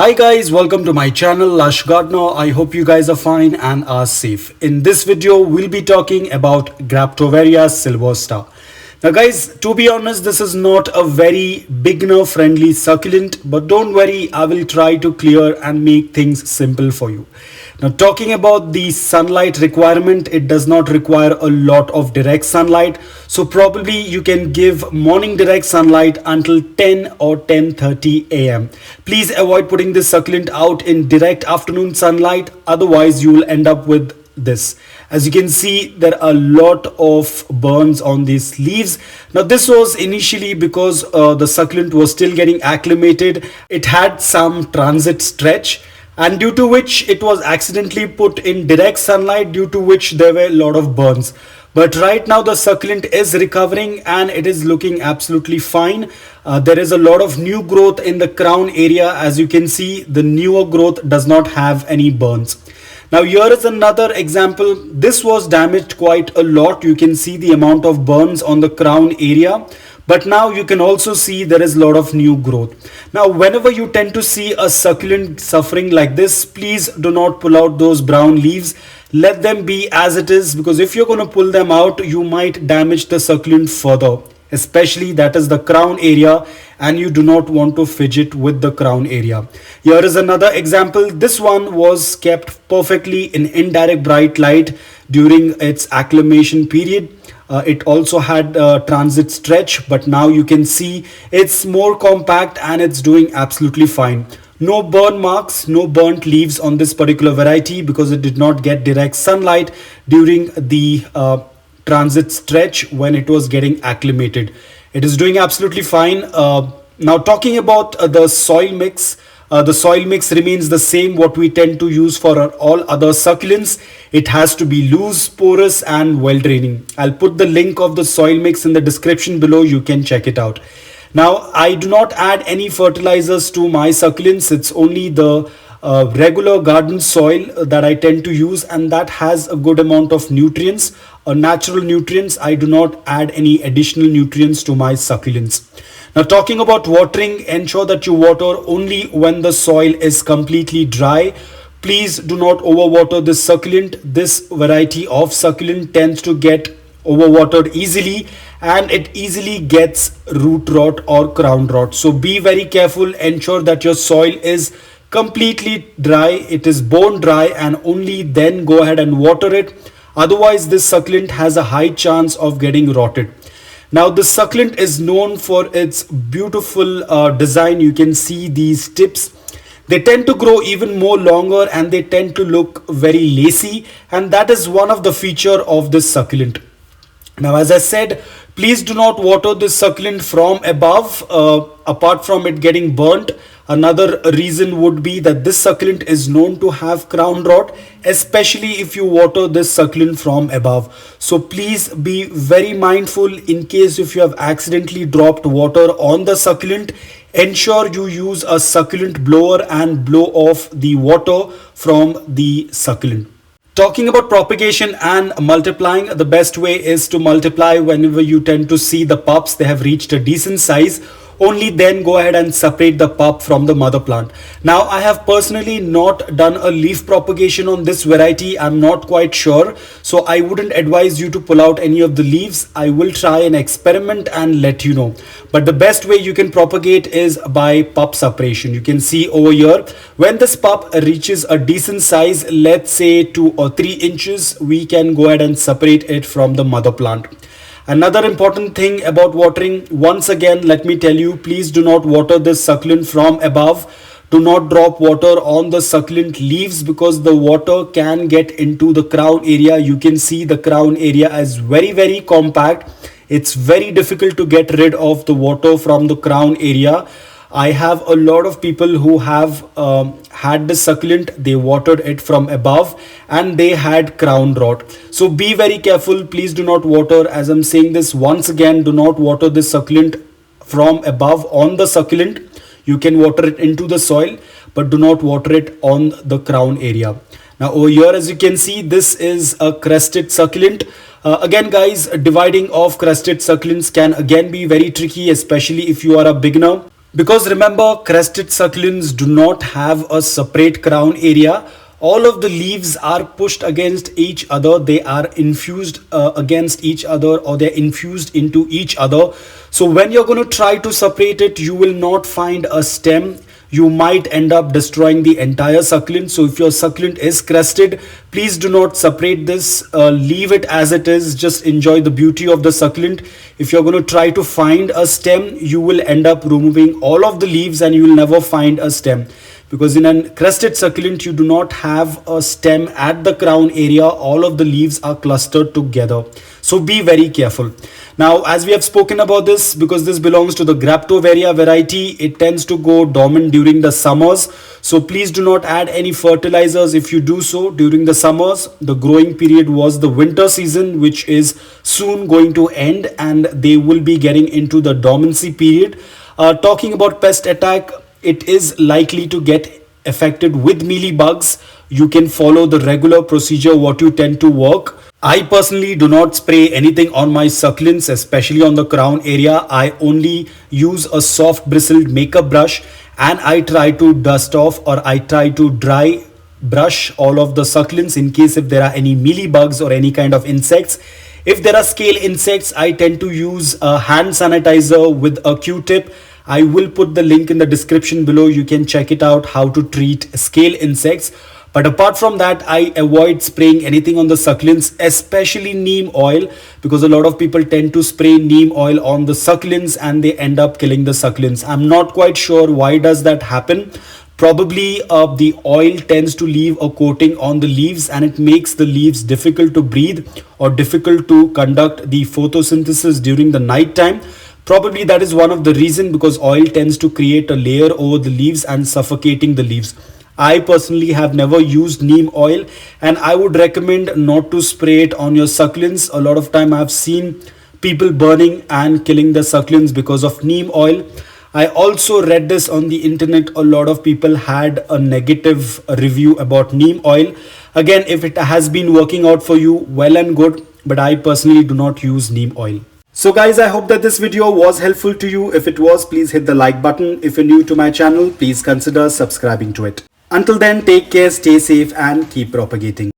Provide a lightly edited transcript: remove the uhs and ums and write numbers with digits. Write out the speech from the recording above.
Hi guys, welcome to my channel Lush Gardener. I hope you guys are fine and are safe. In this video, we'll be talking about Graptoveria sylvester. Now guys, to be honest, this is not a very beginner friendly succulent, but don't worry, I will try to clear and make things simple for you. Now talking about the sunlight requirement, it does not require a lot of direct sunlight. So probably you can give morning direct sunlight until 10 or 10:30 a.m. Please avoid putting this succulent out in direct afternoon sunlight. Otherwise you will end up with this. As you can see, there are a lot of burns on these leaves. Now this was initially because the succulent was still getting acclimated. It had some transit stretch, and due to which it was accidentally put in direct sunlight, due to which there were a lot of burns. But right now the succulent is recovering and it is looking absolutely fine. There is a lot of new growth in the crown area. As you can see, the newer growth does not have any burns. Now here is another example. This was damaged quite a lot. You can see the amount of burns on the crown area. But now you can also see there is a lot of new growth. Now whenever you tend to see a succulent suffering like this, please do not pull out those brown leaves. Let them be as it is, because if you're going to pull them out, you might damage the succulent further. Especially that is the crown area, and you do not want to fidget with the crown area. Here is another example. This one was kept perfectly in indirect bright light during its acclimation period. It also had transit stretch, but now you can see it's more compact and it's doing absolutely fine. No burn marks, no burnt leaves on this particular variety because it did not get direct sunlight during the transit stretch when it was getting acclimated. It is doing absolutely fine. Now talking about the soil mix. The soil mix remains the same what we tend to use for all other succulents. It has to be loose, porous and well draining. I'll put the link of the soil mix in the description below. You can check it out. Now I do not add any fertilizers to my succulents. It's only the regular garden soil that I tend to use, and that has a good amount of nutrients, natural nutrients. I do not add any additional nutrients to my succulents. Now talking about watering, ensure that you water only when the soil is completely dry. Please do not overwater this succulent. This variety of succulent tends to get overwatered easily, and it easily gets root rot or crown rot. So be very careful. Ensure that your soil is completely dry, it is bone dry, and only then go ahead and water it. Otherwise this succulent has a high chance of getting rotted. Now the succulent is known for its beautiful design. You can see these tips. They tend to grow even more longer and they tend to look very lacy, and that is one of the feature of this succulent. Now as I said, please do not water this succulent from above, apart from it getting burnt. Another reason would be that this succulent is known to have crown rot, especially if you water this succulent from above. So please be very mindful. In case if you have accidentally dropped water on the succulent, ensure you use a succulent blower and blow off the water from the succulent. Talking about propagation and multiplying, the best way is to multiply whenever you tend to see the pups, they have reached a decent size. Only then go ahead and separate the pup from the mother plant. Now I have personally not done a leaf propagation on this variety. I'm not quite sure, so I wouldn't advise you to pull out any of the leaves. I will try an experiment and let you know. But the best way you can propagate is by pup separation. You can see over here, when this pup reaches a decent size, let's say 2 or 3 inches, we can go ahead and separate it from the mother plant. Another important thing about watering, once again let me tell you, please do not water this succulent from above. Do not drop water on the succulent leaves because the water can get into the crown area. You can see the crown area is very compact. It's very difficult to get rid of the water from the crown area. I have a lot of people who have had the succulent, they watered it from above and they had crown rot. So be very careful. Please do not water, as I'm saying this once again, do not water this succulent from above on the succulent. You can water it into the soil, but do not water it on the crown area. Now over here, as you can see, this is a crested succulent. Again guys, dividing of crested succulents can again be very tricky, especially if you are a beginner. Because remember, crested succulents do not have a separate crown area. All of the leaves are pushed against each other. They are infused against each other, or they're infused into each other. So when you're going to try to separate it, you will not find a stem. You might end up destroying the entire succulent. So if your succulent is crested, please do not separate this. Leave it as it is. Just enjoy the beauty of the succulent. If you're going to try to find a stem, you will end up removing all of the leaves and you will never find a stem. Because in a crested succulent, you do not have a stem at the crown area. All of the leaves are clustered together. So be very careful. Now, as we have spoken about this, because this belongs to the Graptoveria variety, it tends to go dormant during the summers. So please do not add any fertilizers if you do so during the summers. The growing period was the winter season, which is soon going to end, and they will be getting into the dormancy period. Talking about pest attack, it is likely to get affected with mealybugs. You can follow the regular procedure what you tend to work. I personally do not spray anything on my succulents, especially on the crown area. I only use a soft bristled makeup brush, and I try to dust off, or I try to dry brush all of the succulents in case if there are any mealybugs or any kind of insects. If there are scale insects, I tend to use a hand sanitizer with a Q-tip. I will put the link in the description below. You can check it out how to treat scale insects. But apart from that, I avoid spraying anything on the succulents, especially neem oil, because a lot of people tend to spray neem oil on the succulents and they end up killing the succulents. I'm not quite sure why does that happen. Probably the oil tends to leave a coating on the leaves and it makes the leaves difficult to breathe or difficult to conduct the photosynthesis during the night time. Probably that is one of the reasons, because oil tends to create a layer over the leaves and suffocating the leaves. I personally have never used neem oil, and I would recommend not to spray it on your succulents. A lot of time I've seen people burning and killing the succulents because of neem oil. I also read this on the internet. A lot of people had a negative review about neem oil. Again, if it has been working out for you, well and good, but I personally do not use neem oil. So guys, I hope that this video was helpful to you. If it was, please hit the like button. If you're new to my channel, please consider subscribing to it. Until then, take care, stay safe and keep propagating.